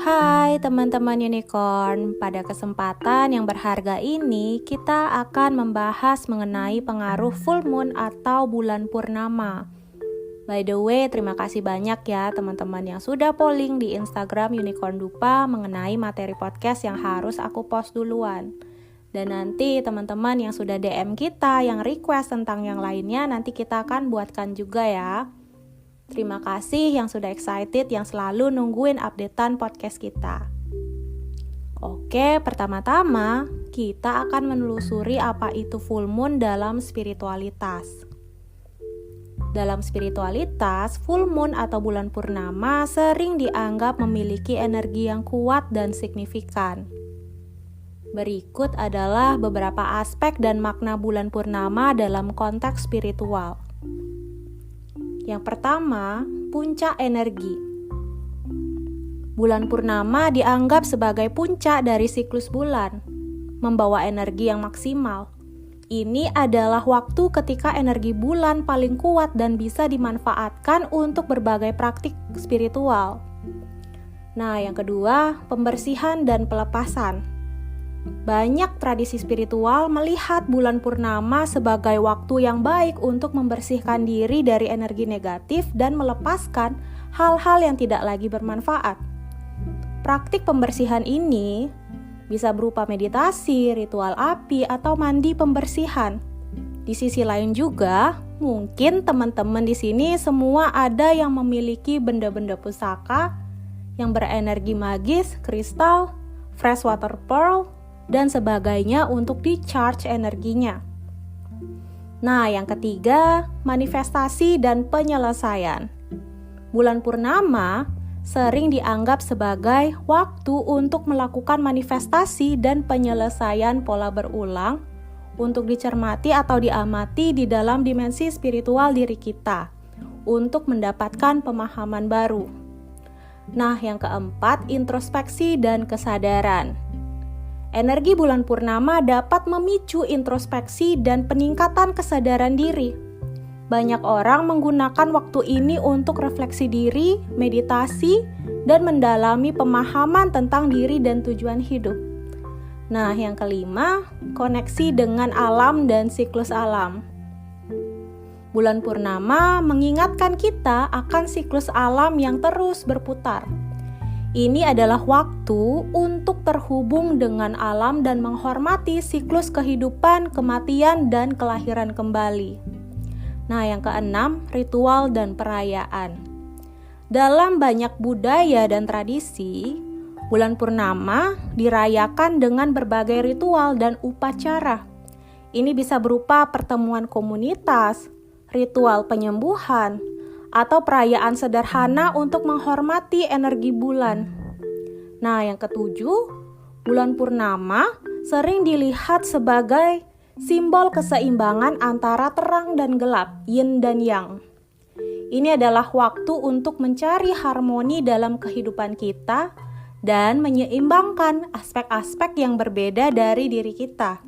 Hai teman-teman unicorn, pada kesempatan yang berharga ini kita akan membahas mengenai pengaruh full moon atau bulan purnama. By the way, terima kasih banyak ya teman-teman yang sudah polling di Instagram Unicorn Dupa mengenai materi podcast yang harus aku post duluan. Dan nanti teman-teman yang sudah DM kita yang request tentang yang lainnya nanti kita akan buatkan juga ya. Terima kasih yang sudah excited, yang selalu nungguin updatean podcast kita. Oke, pertama-tama kita akan menelusuri apa itu full moon dalam spiritualitas. Dalam spiritualitas, full moon atau bulan purnama sering dianggap memiliki energi yang kuat dan signifikan. Berikut adalah beberapa aspek dan makna bulan purnama dalam konteks spiritual. Yang pertama, puncak energi. Bulan purnama dianggap sebagai puncak dari siklus bulan, membawa energi yang maksimal. Ini adalah waktu ketika energi bulan paling kuat dan bisa dimanfaatkan untuk berbagai praktik spiritual. Nah, yang kedua, pembersihan dan pelepasan. Banyak tradisi spiritual melihat bulan purnama sebagai waktu yang baik untuk membersihkan diri dari energi negatif dan melepaskan hal-hal yang tidak lagi bermanfaat. Praktik pembersihan ini bisa berupa meditasi, ritual api, atau mandi pembersihan. Di sisi lain juga, mungkin teman-teman di sini semua ada yang memiliki benda-benda pusaka yang berenergi magis, kristal, freshwater pearl, dan sebagainya untuk di-charge energinya. Nah, yang ketiga, manifestasi dan penyelesaian. Bulan purnama sering dianggap sebagai waktu untuk melakukan manifestasi dan penyelesaian pola berulang untuk dicermati atau diamati di dalam dimensi spiritual diri kita untuk mendapatkan pemahaman baru. Nah, yang keempat, introspeksi dan kesadaran. Energi bulan purnama dapat memicu introspeksi dan peningkatan kesadaran diri. Banyak orang menggunakan waktu ini untuk refleksi diri, meditasi, dan mendalami pemahaman tentang diri dan tujuan hidup. Nah, yang kelima, koneksi dengan alam dan siklus alam. Bulan purnama mengingatkan kita akan siklus alam yang terus berputar. Ini adalah waktu untuk terhubung dengan alam dan menghormati siklus kehidupan, kematian, dan kelahiran kembali. Nah, yang keenam, ritual dan perayaan. Dalam banyak budaya dan tradisi, bulan purnama dirayakan dengan berbagai ritual dan upacara. Ini bisa berupa pertemuan komunitas, ritual penyembuhan, atau perayaan sederhana untuk menghormati energi bulan. Nah, yang ketujuh, bulan purnama sering dilihat sebagai simbol keseimbangan antara terang dan gelap, yin dan yang. Ini adalah waktu untuk mencari harmoni dalam kehidupan kita dan menyeimbangkan aspek-aspek yang berbeda dari diri kita.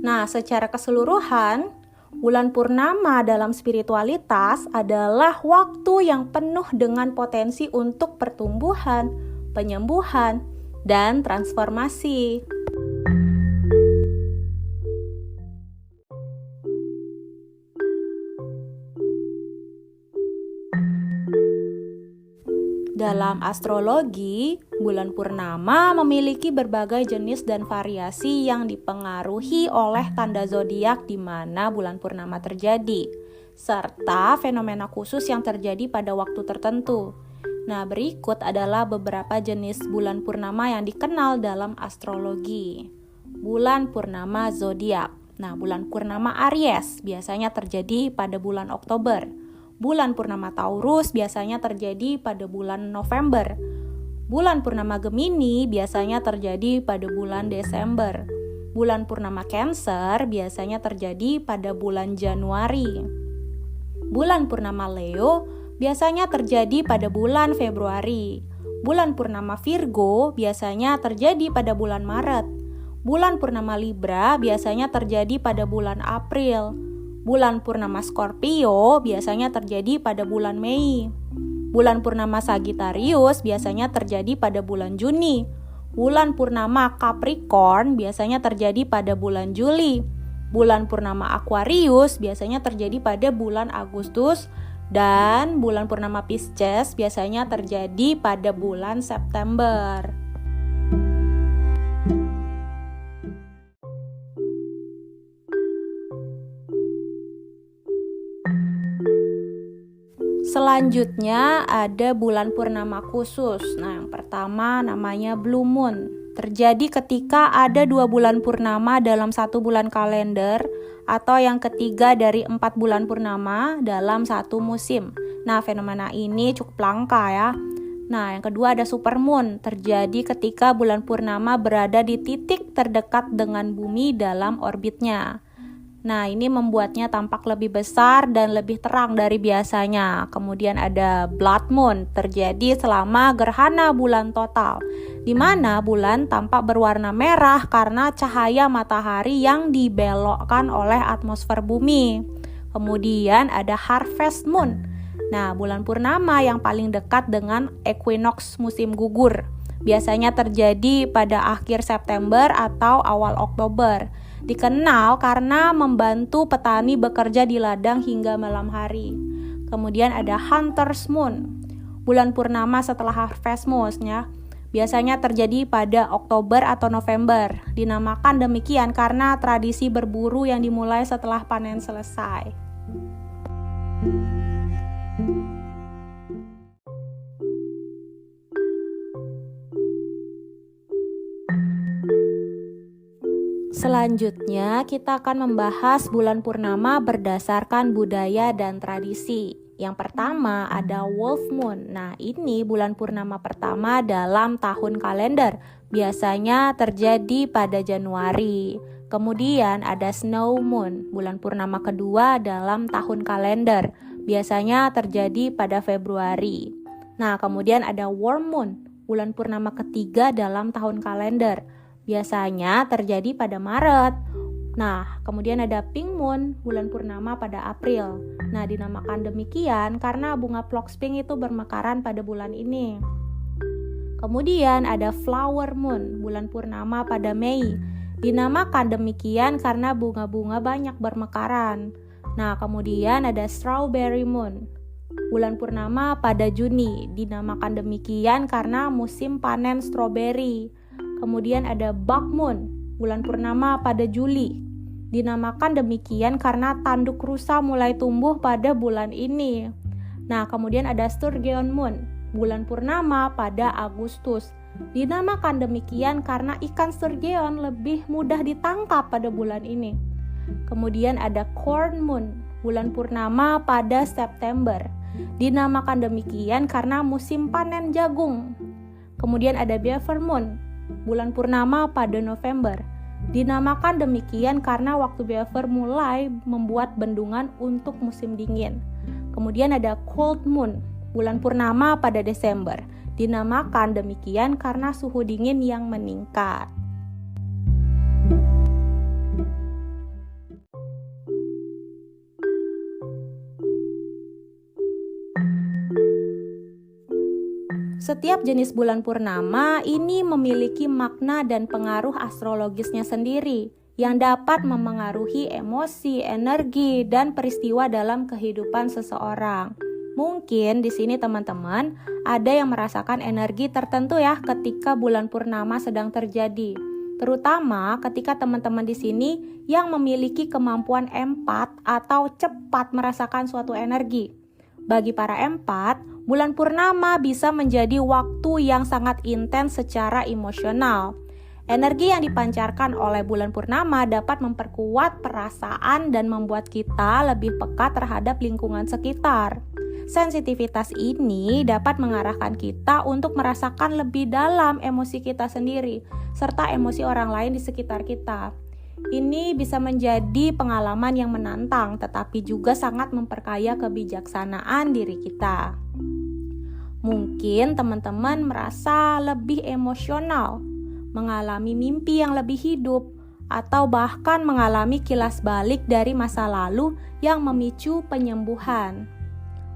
Nah, secara keseluruhan, bulan purnama dalam spiritualitas adalah waktu yang penuh dengan potensi untuk pertumbuhan, penyembuhan, dan transformasi. Dalam astrologi, bulan purnama memiliki berbagai jenis dan variasi yang dipengaruhi oleh tanda zodiak di mana bulan purnama terjadi, serta fenomena khusus yang terjadi pada waktu tertentu. Nah, berikut adalah beberapa jenis bulan purnama yang dikenal dalam astrologi. Bulan purnama zodiak. Nah, bulan purnama Aries biasanya terjadi pada bulan Oktober. Bulan purnama Taurus biasanya terjadi pada bulan November. Bulan purnama Gemini biasanya terjadi pada bulan Desember. Bulan purnama Cancer biasanya terjadi pada bulan Januari. Bulan purnama Leo biasanya terjadi pada bulan Februari. Bulan purnama Virgo biasanya terjadi pada bulan Maret. Bulan purnama Libra biasanya terjadi pada bulan April. Bulan purnama Scorpio biasanya terjadi pada bulan Mei. Bulan purnama Sagittarius biasanya terjadi pada bulan Juni. Bulan purnama Capricorn biasanya terjadi pada bulan Juli. Bulan purnama Aquarius biasanya terjadi pada bulan Agustus. Dan bulan purnama Pisces biasanya terjadi pada bulan September. Selanjutnya ada bulan purnama khusus. Nah, yang pertama namanya Blue Moon. Terjadi ketika ada 2 bulan purnama dalam 1 bulan kalender, atau yang ketiga dari 4 bulan purnama dalam 1 musim. Nah, fenomena ini cukup langka ya. Nah, yang kedua ada supermoon. Terjadi ketika bulan purnama berada di titik terdekat dengan bumi dalam orbitnya. Nah, ini membuatnya tampak lebih besar dan lebih terang dari biasanya. Kemudian ada blood moon, terjadi selama gerhana bulan total, di mana bulan tampak berwarna merah karena cahaya matahari yang dibelokkan oleh atmosfer bumi. Kemudian ada harvest moon. Nah, bulan purnama yang paling dekat dengan equinox musim gugur. Biasanya terjadi pada akhir September atau awal Oktober. Dikenal karena membantu petani bekerja di ladang hingga malam hari. Kemudian ada Hunter's Moon, bulan purnama setelah Harvest Moon ya. Biasanya terjadi pada Oktober atau November. Dinamakan demikian karena tradisi berburu yang dimulai setelah panen selesai. Selanjutnya kita akan membahas bulan purnama berdasarkan budaya dan tradisi. Yang pertama ada Wolf Moon. Nah, ini bulan purnama pertama dalam tahun kalender. Biasanya terjadi pada Januari. Kemudian ada Snow Moon, bulan purnama kedua dalam tahun kalender. Biasanya terjadi pada Februari. Nah, kemudian ada Worm Moon, bulan purnama ketiga dalam tahun kalender. Biasanya terjadi pada Maret. Nah, kemudian ada Pink Moon, bulan purnama pada April. Nah, dinamakan demikian karena bunga phlox pink itu bermekaran pada bulan ini. Kemudian ada Flower Moon, bulan purnama pada Mei. Dinamakan demikian karena bunga-bunga banyak bermekaran. Nah, kemudian ada Strawberry Moon, bulan purnama pada Juni. Dinamakan demikian karena musim panen stroberi. Kemudian ada Bug Moon, bulan purnama pada Juli. Dinamakan demikian karena tanduk rusa mulai tumbuh pada bulan ini. Nah, kemudian ada Sturgeon Moon, bulan purnama pada Agustus. Dinamakan demikian karena ikan sturgeon lebih mudah ditangkap pada bulan ini. Kemudian ada Corn Moon, bulan purnama pada September. Dinamakan demikian karena musim panen jagung. Kemudian ada Beaver Moon, bulan purnama pada November. Dinamakan demikian karena waktu Beaver mulai membuat bendungan untuk musim dingin. Kemudian ada Cold Moon, bulan purnama pada Desember. Dinamakan demikian karena suhu dingin yang meningkat. Setiap jenis bulan purnama ini memiliki makna dan pengaruh astrologisnya sendiri yang dapat memengaruhi emosi, energi, dan peristiwa dalam kehidupan seseorang. Mungkin di sini teman-teman ada yang merasakan energi tertentu ya ketika bulan purnama sedang terjadi. Terutama ketika teman-teman di sini yang memiliki kemampuan empat atau cepat merasakan suatu energi. Bagi para empat, bulan purnama bisa menjadi waktu yang sangat intens secara emosional. Energi yang dipancarkan oleh bulan purnama dapat memperkuat perasaan dan membuat kita lebih peka terhadap lingkungan sekitar. Sensitivitas ini dapat mengarahkan kita untuk merasakan lebih dalam emosi kita sendiri, serta emosi orang lain di sekitar kita. Ini bisa menjadi pengalaman yang menantang, tetapi juga sangat memperkaya kebijaksanaan diri kita. Mungkin teman-teman merasa lebih emosional, mengalami mimpi yang lebih hidup, atau bahkan mengalami kilas balik dari masa lalu yang memicu penyembuhan.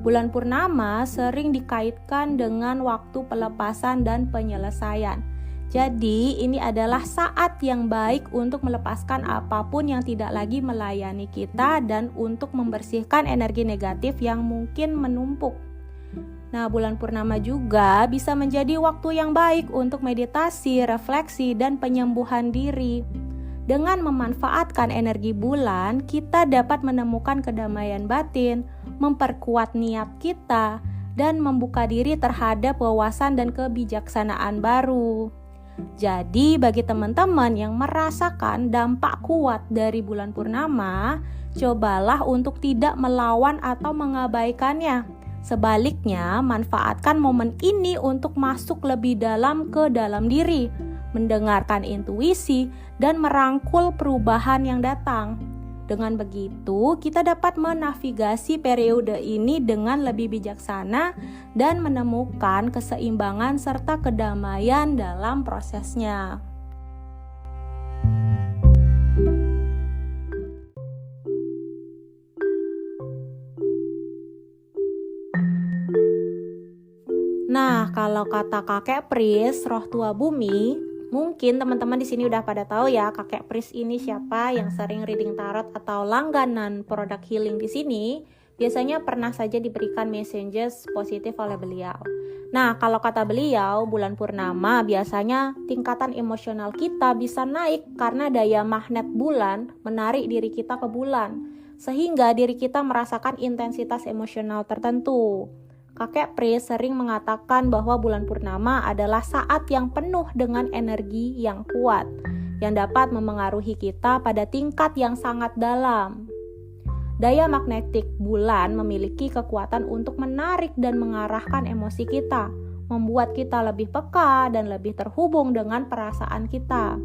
Bulan purnama sering dikaitkan dengan waktu pelepasan dan penyelesaian. Jadi, ini adalah saat yang baik untuk melepaskan apapun yang tidak lagi melayani kita dan untuk membersihkan energi negatif yang mungkin menumpuk. Nah, bulan purnama juga bisa menjadi waktu yang baik untuk meditasi, refleksi, dan penyembuhan diri. Dengan memanfaatkan energi bulan, kita dapat menemukan kedamaian batin, memperkuat niat kita, dan membuka diri terhadap wawasan dan kebijaksanaan baru. Jadi bagi teman-teman yang merasakan dampak kuat dari bulan purnama, cobalah untuk tidak melawan atau mengabaikannya. Sebaliknya, manfaatkan momen ini untuk masuk lebih dalam ke dalam diri, mendengarkan intuisi, dan merangkul perubahan yang datang. Dengan begitu, kita dapat menavigasi periode ini dengan lebih bijaksana dan menemukan keseimbangan serta kedamaian dalam prosesnya. Nah, kalau kata kakek Pris, roh tua bumi, mungkin teman-teman di sini udah pada tahu ya kakek Pris ini siapa yang sering reading tarot atau langganan produk healing di sini. Biasanya pernah saja diberikan messages positif oleh beliau. Nah, kalau kata beliau, bulan purnama biasanya tingkatan emosional kita bisa naik karena daya magnet bulan menarik diri kita ke bulan, sehingga diri kita merasakan intensitas emosional tertentu. Kakek Pris sering mengatakan bahwa bulan purnama adalah saat yang penuh dengan energi yang kuat, yang dapat memengaruhi kita pada tingkat yang sangat dalam. Daya magnetik bulan memiliki kekuatan untuk menarik dan mengarahkan emosi kita, membuat kita lebih peka dan lebih terhubung dengan perasaan kita.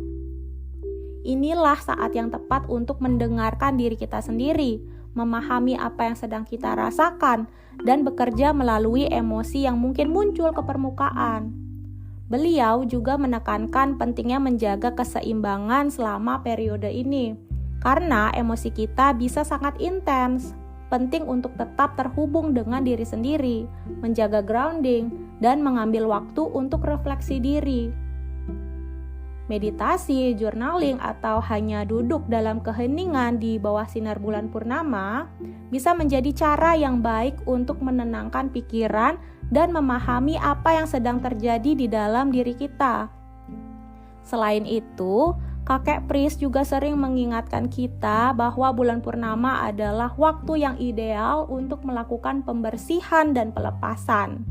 Inilah saat yang tepat untuk mendengarkan diri kita sendiri, memahami apa yang sedang kita rasakan, dan bekerja melalui emosi yang mungkin muncul ke permukaan. Beliau juga menekankan pentingnya menjaga keseimbangan selama periode ini, karena emosi kita bisa sangat intens. Penting untuk tetap terhubung dengan diri sendiri, menjaga grounding, dan mengambil waktu untuk refleksi diri. Meditasi, journaling, atau hanya duduk dalam keheningan di bawah sinar bulan purnama bisa menjadi cara yang baik untuk menenangkan pikiran dan memahami apa yang sedang terjadi di dalam diri kita. Selain itu, kakek Pris juga sering mengingatkan kita bahwa bulan purnama adalah waktu yang ideal untuk melakukan pembersihan dan pelepasan.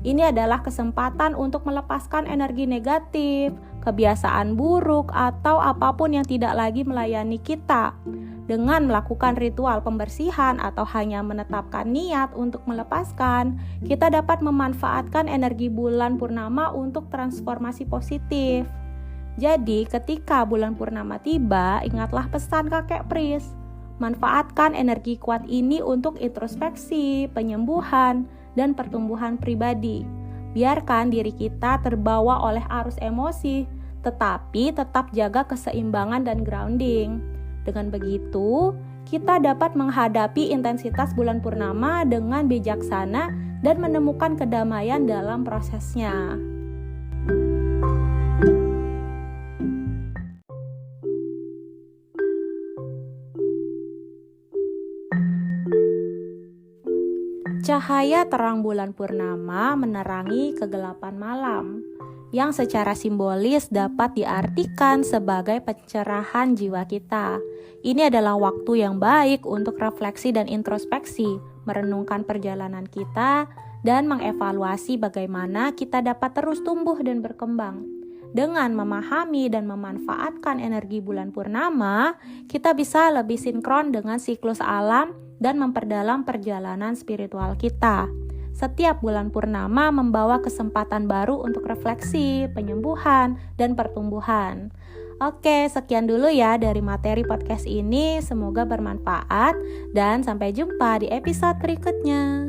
Ini adalah kesempatan untuk melepaskan energi negatif, kebiasaan buruk, atau apapun yang tidak lagi melayani kita. Dengan melakukan ritual pembersihan atau hanya menetapkan niat untuk melepaskan, kita dapat memanfaatkan energi bulan purnama untuk transformasi positif. Jadi, ketika bulan purnama tiba, ingatlah pesan kakek Pris. Manfaatkan energi kuat ini untuk introspeksi, penyembuhan, dan pertumbuhan pribadi. Biarkan diri kita terbawa oleh arus emosi, tetapi tetap jaga keseimbangan dan grounding. Dengan begitu, kita dapat menghadapi intensitas bulan purnama dengan bijaksana dan menemukan kedamaian dalam prosesnya. Cahaya terang bulan purnama menerangi kegelapan malam, yang secara simbolis dapat diartikan sebagai pencerahan jiwa kita. Ini adalah waktu yang baik untuk refleksi dan introspeksi, merenungkan perjalanan kita, dan mengevaluasi bagaimana kita dapat terus tumbuh dan berkembang. Dengan memahami dan memanfaatkan energi bulan purnama, kita bisa lebih sinkron dengan siklus alam dan memperdalam perjalanan spiritual kita. Setiap bulan purnama membawa kesempatan baru untuk refleksi, penyembuhan, dan pertumbuhan. Oke, sekian dulu ya dari materi podcast ini. Semoga bermanfaat dan sampai jumpa di episode berikutnya.